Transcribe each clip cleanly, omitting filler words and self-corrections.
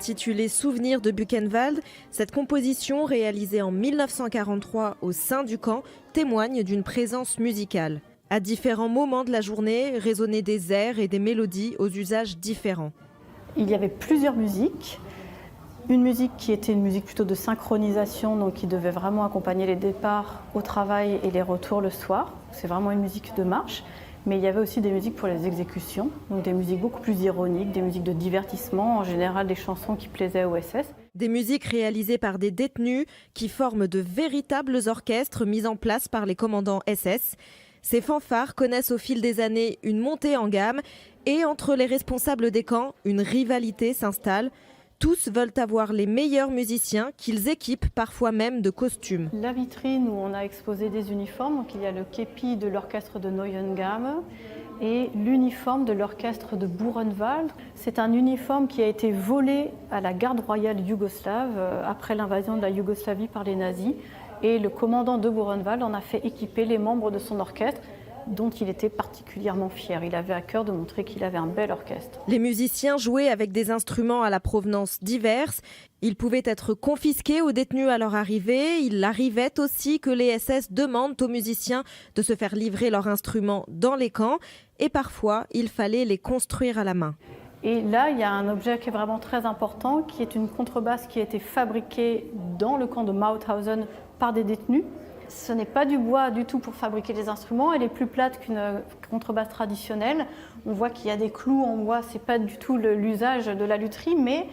Intitulée Souvenirs de Buchenwald, cette composition réalisée en 1943 au sein du camp témoigne d'une présence musicale. À différents moments de la journée, résonnaient des airs et des mélodies aux usages différents. Il y avait plusieurs musiques. Une musique qui était une musique plutôt de synchronisation, donc qui devait vraiment accompagner les départs au travail et les retours le soir. C'est vraiment une musique de marche. Mais il y avait aussi des musiques pour les exécutions, donc des musiques beaucoup plus ironiques, des musiques de divertissement, en général des chansons qui plaisaient aux SS. Des musiques réalisées par des détenus qui forment de véritables orchestres mis en place par les commandants SS. Ces fanfares connaissent au fil des années une montée en gamme et entre les responsables des camps, une rivalité s'installe. Tous veulent avoir les meilleurs musiciens qu'ils équipent parfois même de costumes. La vitrine où on a exposé des uniformes, donc il y a le képi de l'orchestre de Neuengamme et l'uniforme de l'orchestre de Buchenwald. C'est un uniforme qui a été volé à la garde royale yougoslave après l'invasion de la Yougoslavie par les nazis. Et le commandant de Buchenwald en a fait équiper les membres de son orchestre, dont il était particulièrement fier. Il avait à cœur de montrer qu'il avait un bel orchestre. Les musiciens jouaient avec des instruments à la provenance diverse. Ils pouvaient être confisqués aux détenus à leur arrivée. Il arrivait aussi que les SS demandent aux musiciens de se faire livrer leurs instruments dans les camps. Et parfois, il fallait les construire à la main. Et là, il y a un objet qui est vraiment très important, qui est une contrebasse qui a été fabriquée dans le camp de Mauthausen par des détenus. Ce n'est pas du bois du tout pour fabriquer les instruments, elle est plus plate qu'une contrebasse traditionnelle. On voit qu'il y a des clous en bois, ce n'est pas du tout l'usage de la lutherie, mais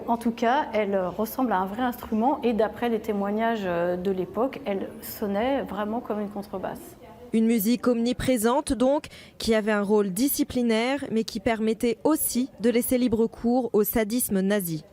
en tout cas, elle ressemble à un vrai instrument et d'après les témoignages de l'époque, elle sonnait vraiment comme une contrebasse. Une musique omniprésente donc, qui avait un rôle disciplinaire, mais qui permettait aussi de laisser libre cours au sadisme nazi.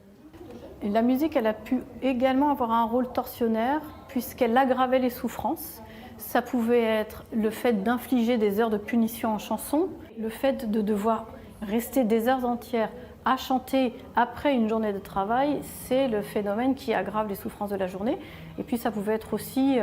Et la musique, elle a pu également avoir un rôle tortionnaire, puisqu'elle aggravait les souffrances. Ça pouvait être le fait d'infliger des heures de punition en chanson, le fait de devoir rester des heures entières à chanter après une journée de travail, c'est le phénomène qui aggrave les souffrances de la journée. Et puis ça pouvait être aussi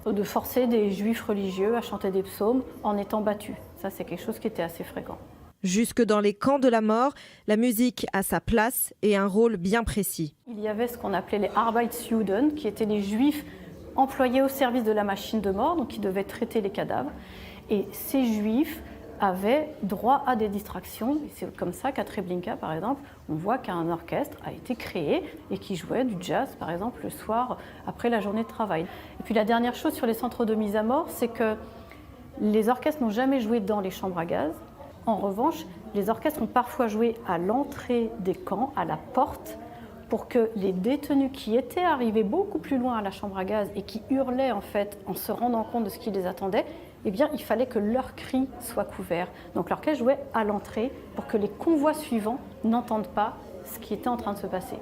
de forcer des juifs religieux à chanter des psaumes en étant battus. Ça, c'est quelque chose qui était assez fréquent. Jusque dans les camps de la mort, la musique a sa place et un rôle bien précis. Il y avait ce qu'on appelait les Arbeitsjuden, qui étaient les juifs employés au service de la machine de mort, donc qui devaient traiter les cadavres. Et ces juifs avaient droit à des distractions. C'est comme ça qu'à Treblinka, par exemple, on voit qu'un orchestre a été créé et qui jouait du jazz, par exemple, le soir après la journée de travail. Et puis la dernière chose sur les centres de mise à mort, c'est que les orchestres n'ont jamais joué dans les chambres à gaz. En revanche, les orchestres ont parfois joué à l'entrée des camps, à la porte, pour que les détenus qui étaient arrivés beaucoup plus loin à la chambre à gaz et qui hurlaient en fait en se rendant compte de ce qui les attendait, eh bien, il fallait que leurs cris soient couverts. Donc l'orchestre jouait à l'entrée pour que les convois suivants n'entendent pas ce qui était en train de se passer.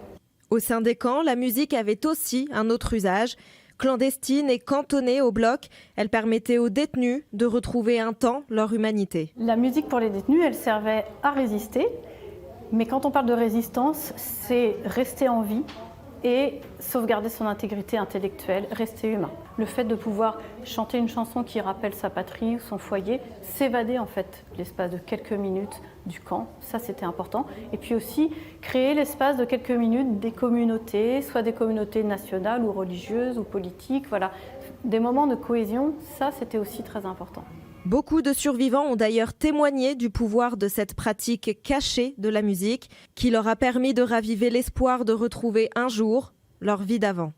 Au sein des camps, la musique avait aussi un autre usage. Clandestine et cantonnée au bloc, elle permettait aux détenus de retrouver un temps leur humanité. La musique pour les détenus, elle servait à résister. Mais quand on parle de résistance, c'est rester en vie et sauvegarder son intégrité intellectuelle, rester humain. Le fait de pouvoir chanter une chanson qui rappelle sa patrie ou son foyer, s'évader en fait l'espace de quelques minutes du camp, ça c'était important. Et puis aussi créer l'espace de quelques minutes des communautés, soit des communautés nationales ou religieuses ou politiques, voilà. Des moments de cohésion, ça c'était aussi très important. Beaucoup de survivants ont d'ailleurs témoigné du pouvoir de cette pratique cachée de la musique qui leur a permis de raviver l'espoir de retrouver un jour leur vie d'avant.